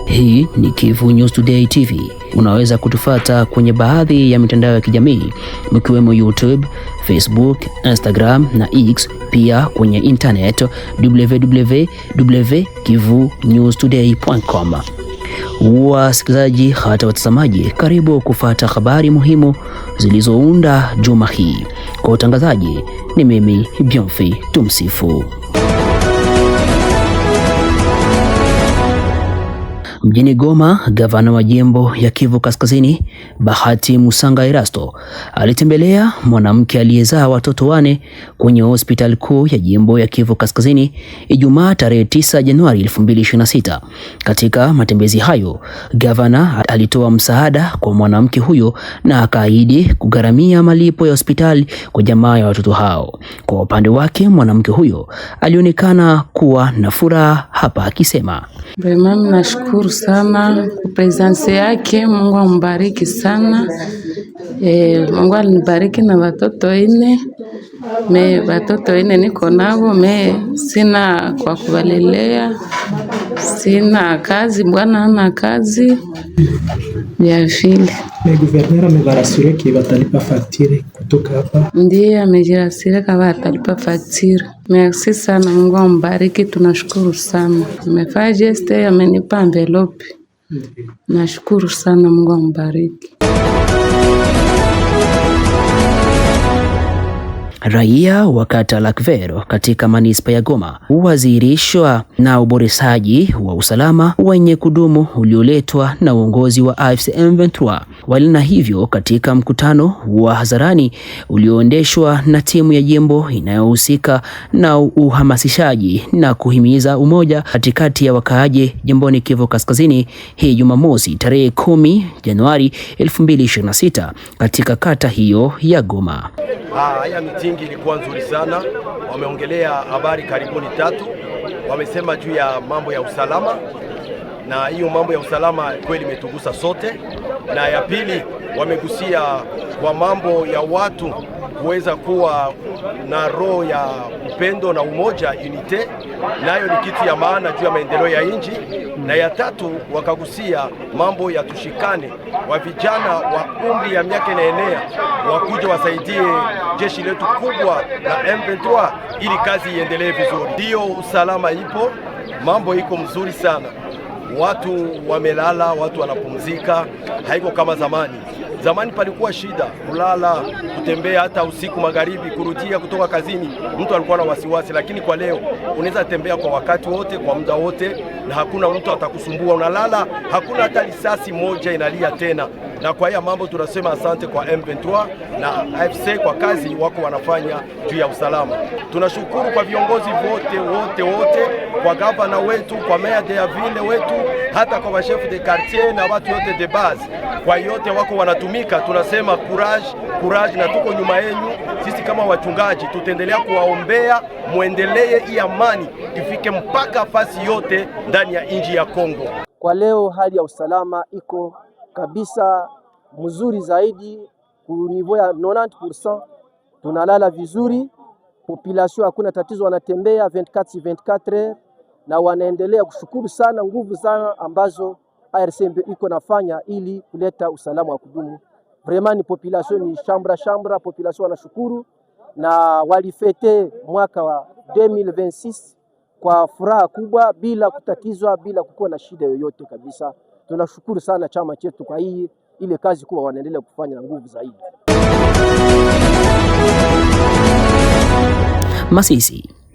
Hii ni Kivu News Today TV. Unaweza kutufuata kwenye baadhi ya mitandao ya kijamii mkiwemo YouTube, Facebook, Instagram na X, pia kwenye internet www.kivunewstoday.com. Wasikilizaji hata watazamaji, karibu kufuata habari muhimu zilizounda juma hii. Kwa utangazaji ni mimi Bionfi, tumsifu. Mjini Goma, gavana wa jimbo ya Kivu Kaskazini, Bahati Musanga Erasto, alitembelea mwanamke aliyezaa watoto 4 kwenye hospitali kuu ya jimbo ya Kivu Kaskazini Ijumaa tarehe 9 Januari 2026. Katika matembezi hayo, gavana alitoa msaada kwa mwanamke huyo na akaahidi kugharamia malipo ya hospitali kwa jamaa ya watoto hao. Kwa upande wake, mwanamke huyo alionekana kuwa na furaha hapa akisema, Mimi nashukuru sana kwa presence yake. Mungu ambariki sana. Mungu alinibariki na watoto 4. Watoto 4 niko nao, sina kwa kuwalelea. Sina kazi, bwana hana kazi. Ya vile. Gouverneur amebarasure ki batalipa facture kutoka hapa. Ndiye amejirasire kama atalipa facture. Merci sana, Mungu ambariki, tunashukuru sana. Amefanya geste, amenipa envelope. Nashukuru sana, Mungu ambariki. Raia wa kata la Kivero katika manispa ya Goma huadhirishwa na uboreshaji wa usalama wenye kudumu ulioletwa na uongozi wa AFC M23. Walina hivyo katika mkutano wa hadharani ulioendeshwa na timu ya jimbo inayohusika na uhamasishaji na kuhimiza umoja katikati ya wakaaji jimboni Kivu Kaskazini hii Jumamosi tarehe 10 Januari 2026 katika kata hiyo ya Goma. Haya mitingi ilikuwa nzuri sana. Wameongelea habari karibuni 3. Wamesema juu ya mambo ya usalama, na hiyo mambo ya usalama kweli imetugusa sote. Na ya pili, wamegusia kwa mambo ya watu kuweza kuwa na roho ya upendo na umoja, unite, nayo ni kitu ya maana juu ya maendeleo ya nchi. Na ya 3, wakagusia mambo ya tushikane, wa vijana wa umri ya miaka inaenea wakuja wasaidie jeshi letu kubwa la M23 ili kazi iendelee vizuri. Ndio usalama ipo, mambo iko mzuri sana. Watu wamelala, watu wanapumzika, haiko kama zamani. Zamani palikuwa shida kulala, kutembea hata usiku magharibi, kurudia kutoka kazini, mtu alikuwa na wasiwasi. Lakini kwa leo unaweza tembea kwa wakati wote, kwa muda wote, na hakuna mtu atakusumbua. Unalala, hakuna hata risasi moja inalia tena. Na kwa hiyo mambo tunasema asante kwa M23 na AFC kwa kazi wako wanafanya juu ya usalama. Tunashukuru kwa viongozi wote, kwa gavana wetu, kwa maire de ville wetu, hata kwa chef de quartier na watu wote de base. Kwa yote wako wanatumika, tunasema courage na tuko nyuma yenu. Sisi kama wachungaji tutaendelea kuwaombea muendelee, hii amani ifike mpaka fasi yote ndani ya nchi ya Kongo. Kwa leo hali ya usalama iko kabisa mzuri zaidi ku niveau ya 90%. Tunalala vizuri, population hakuna tatizo, wanatembea 24/24 na wanaendelea kushukuru sana nguvu sana ambazo ARC iko nafanya ili kuleta usalama wa kudumu. Vraiment ni population ni shambra, population wanashukuru na walifete mwaka wa 2026 kwa furaha kubwa bila kutatizwa, bila kukuwa na shida yoyote kabisa. Tunashukuru sana chama chetu kwa ile kazi kuwa wanaendelea kufanya na nguvu zaidi.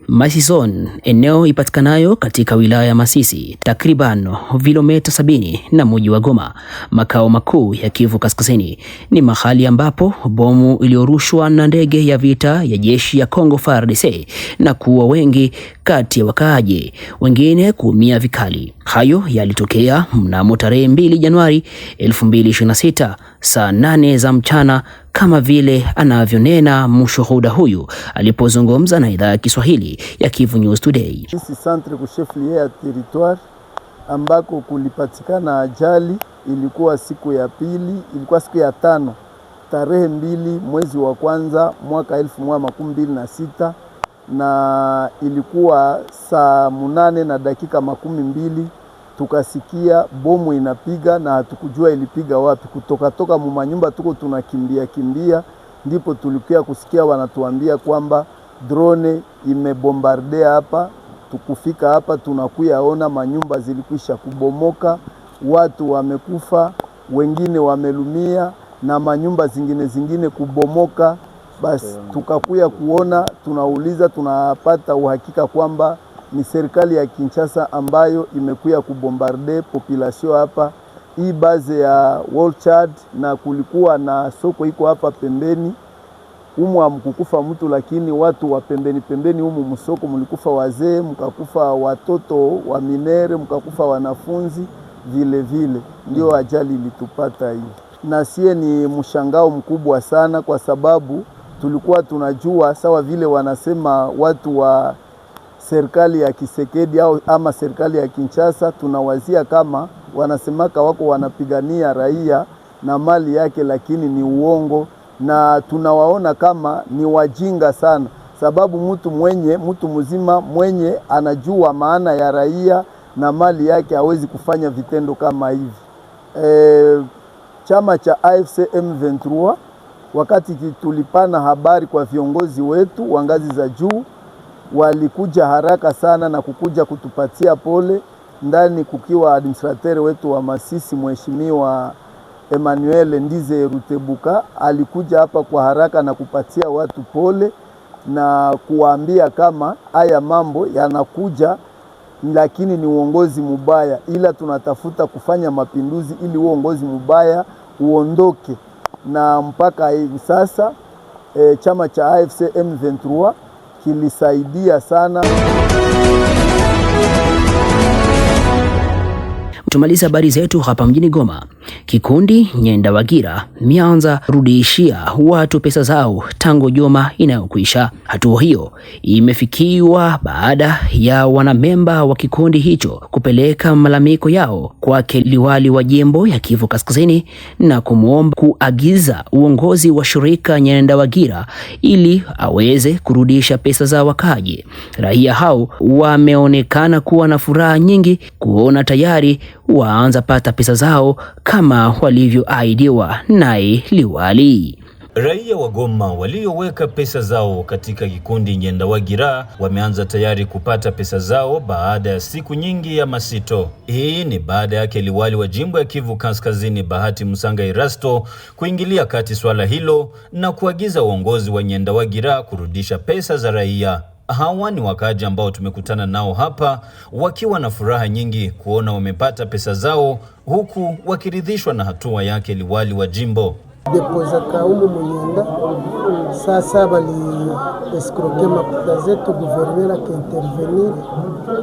Masisi Zone, eneo ipatikanayo katika wilaya ya Masisi, takriban kilomita 70 na mji wa Goma, makao makuu ya Kivu Kaskazini, ni mahali ambapo bomu iliyorushwa na ndege ya vita ya jeshi ya Kongo FARDC na kuua wengi kati ya wakaaji, wengine kuumia vikali. Hayo yalitokea mnamo tarehe 2 Januari 2026 saa 8 za mchana, kama vile anavyonena mshuhuda huyu alipozungumza na idhaa ya Kiswahili ya Kivu News Today. Sisi centre ku chef-lieu ya territoire ambako kulipatikana ajali ilikuwa siku ya 5 tarehe 2 mwezi wa kwanza mwaka 2026 na ilikuwa saa 8 na dakika 20 tukasikia bomu inapiga na hatukujua ilipiga wapi. Kutoka mumanyumba tuko tunakimbia, ndipo tulikuwa kusikia wanatuambia kwamba drone imebombardea hapa. Tukufika hapa tunakuya ona manyumba zilikwisha kubomoka, watu wamekufa, wengine wamelumia na manyumba zingine kubomoka. Basi tukakuya kuona, tunauliza, tunapata uhakika kwamba ni serikali ya Kinshasa ambayo imekuya kubombarde population hapa. Hii base ya World Chad, na kulikuwa na soko iko hapa pembeni. Humu hamkukufa mtu, lakini watu wa pembeni humu msoko mulikufa wazee, mkakufa watoto wa minere, mkakufa wanafunzi vile. Ndio ajali ilitupata hii. Na sie ni mshangao mkubwa sana, kwa sababu tulikuwa tunajua sawa vile wanasema watu wa serikali ya Kisekedi ama serikali ya Kinshasa, tunawazia kama wanasemaka wako wanapigania raia na mali yake, lakini ni uongo, na tunawaona kama ni wajinga sana, sababu mtu mzima mwenye anajua maana ya raia na mali yake hawezi kufanya vitendo kama hivi. Chama cha AFC M23 wakati tulipana habari kwa viongozi wetu wa ngazi za juu, walikuja haraka sana na kukuja kutupatia pole. Ndani kukiwa administrateur wetu wa Masisi, mheshimiwa Emmanuel Ndize Rutebuka, alikuja hapa kwa haraka na kupatia watu pole na kuwaambia kama haya mambo yanakuja, lakini ni uongozi mubaya, ila tunatafuta kufanya mapinduzi ili uongozi mubaya uondoke. Na mpaka hivi sasa chama cha AFC M23 kilisaidia sana. Tumaliza habari zetu hapa mjini Goma. Kikundi Nyendawagira mianza rudishia watu pesa zao tangu juma inayokwisha. Hatua hiyo imefikiwa baada ya wanamemba wa kikundi hicho kupeleka malalamiko yao kwake liwali wa jimbo ya Kivu Kaskazini na kumuomba kuagiza uongozi wa shirika Nyendawagira ili aweze kurudisha pesa za wakaji. Raia hao wameonekana kuwa na furaha nyingi kuona tayari waanza pata pesa zao kama walivyoahidiwa naye liwali. Raia wa Goma walioweka pesa zao katika kikundi Nyendawagira wameanza tayari kupata pesa zao baada ya siku nyingi ya masito. Hii ni baada yake liwali wa jimbo ya Kivu Kaskazini Bahati Musanga Erasto kuingilia kati swala hilo na kuagiza uongozi wa Nyendawagira kurudisha pesa za raia. Hawa ni wakaji ambao tumekutana nao hapa wakiwa na furaha nyingi kuona wamepata pesa zao, huku wakiridhishwa na hatua yake liwali wa jimbo. Depoza kaumu Munyenda sasa bali escroquer makuta zetu, guvernera ke intervenir.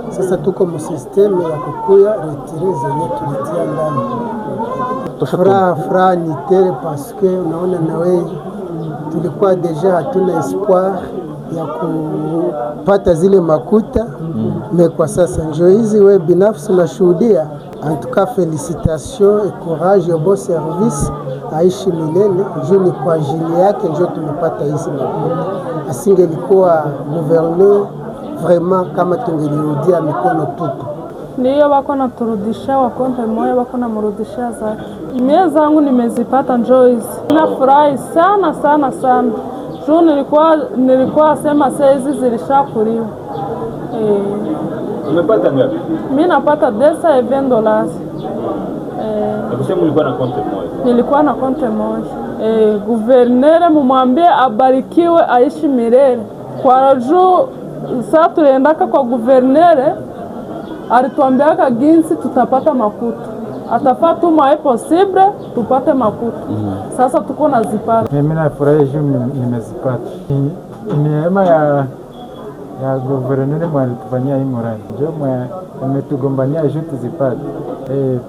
Sasa tuko mu system ya kukuya retire zenye tulitia ndani. Furaha ni tere parce que unaona nawe tulikuwa deja hatuna espoir ya kupata zile makuta. Kwa sasa njoo hizi we binafsi unashuhudia. En tout cas félicitations et courage et bon service, aishi milele. Juni kwa ajili yake njoo tumepata hizi makuta. Asingelikuwa gouverneur vraiment kama tungelirudia mikono tupu. Ndiyo wako na turudisha wakonde moyo wako na murudisha zake. Mie zangu nimezipata njoo hizi. Nafurahi sana sana sana. Juu nilikuwa sema saizi zilishakuliwa. Umepata ngapi? Mimi napata $220. Nakusema ulikuwa na konte moja. Nilikuwa na konte moja. Guvernere mumwambie abarikiwe aishi milele. Kwa juu sasa tuliendaka kwa guvernere, alituambiaka ginsi tutapata makuta. Atafaa tuma possible tupate makuta. Sasa tuko na zipata. Mimi nafurahi juu nimezipata. Ni neema ya guverneri mwalitufanyia hii muradi. Ndio umetugombania juu tuzipate.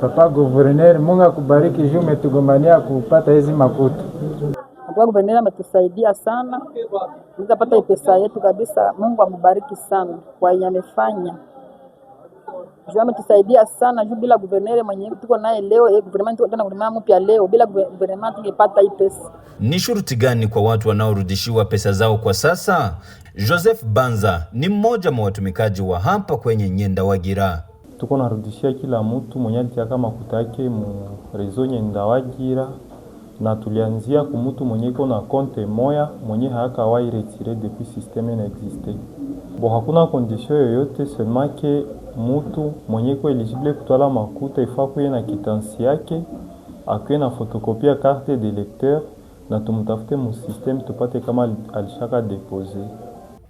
Papa guverneri, Mungu akubariki juu umetugombania kupata hizi makuta. Papa guverneri ametusaidia sana. Tutapata pesa yetu kabisa. Mungu ambariki sana kwa yeye amefanya. Juu ametusaidia sana, juu bila guverneri mwenye tuko naye leo, guvernment tuko na guvernment mpya leo, bila guvernment tungepata hii pesa. Ni shuruti gani kwa watu wanaorudishiwa pesa zao kwa sasa? Joseph Banza ni mmoja wa watumikaji wa hapa kwenye Nyendawagira. tuko narudishia kila mtu mwenye alitiaka makuta yake mu rezo Nyendawagira, na tulianzia kumutu mwenye iko na konte moya mwenye haka wai retire depuis systeme na existe. Bo hakuna condition yoyote, seulement ke mutu mwenye iko eligible kutwala makuta ifaa kuye na kitansi yake, akuye na fotokopia carte de lecteur, na tumutafute mu systeme tupate kama alishaka depose.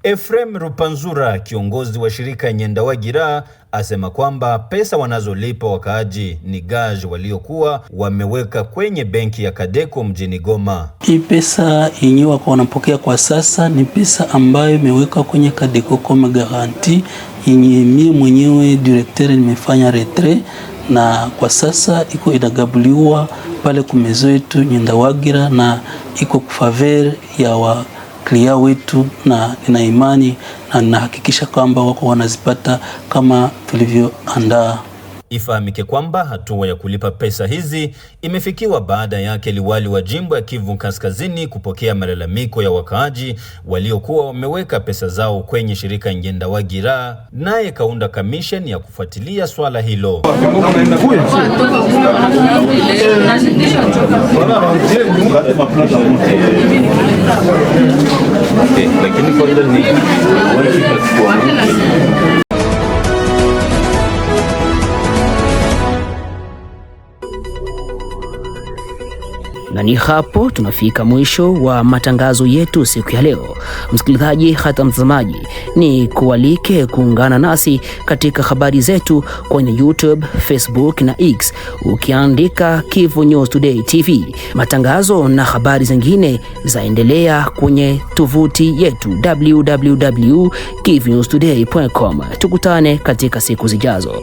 Efrem Rupanzura, kiongozi wa shirika Nyendawagira, asema kwamba pesa wanazolipa wakaaji ni gaji waliokuwa wameweka kwenye benki ya Kadeko mjini Goma. Hii pesa yenyewe wako wanapokea kwa sasa ni pesa ambayo imeweka kwenye Kadeko kama garanti, yenye mimi mwenyewe directeur nimefanya retrait, na kwa sasa iko inagabuliwa pale kumezo yetu Nyendawagira, na iko kufaver ya wa klia wetu, na nina imani na ninahakikisha kwamba wako wanazipata kama tulivyoandaa. Ifahamike kwamba hatua ya kulipa pesa hizi imefikiwa baada yake liwali wa jimbo ya Kivu Kaskazini kupokea malalamiko ya wakaaji waliokuwa wameweka pesa zao kwenye shirika Nyendawagira, naye kaunda commission ya kufuatilia swala hilo. Na ni hapo tunafika mwisho wa matangazo yetu siku ya leo. Msikilizaji hata mtazamaji, ni kualike kuungana nasi katika habari zetu kwenye YouTube, Facebook na X ukiandika Kivu News Today TV. Matangazo na habari zingine zaendelea kwenye tovuti yetu www.kivnewstoday.com. Tukutane katika siku zijazo.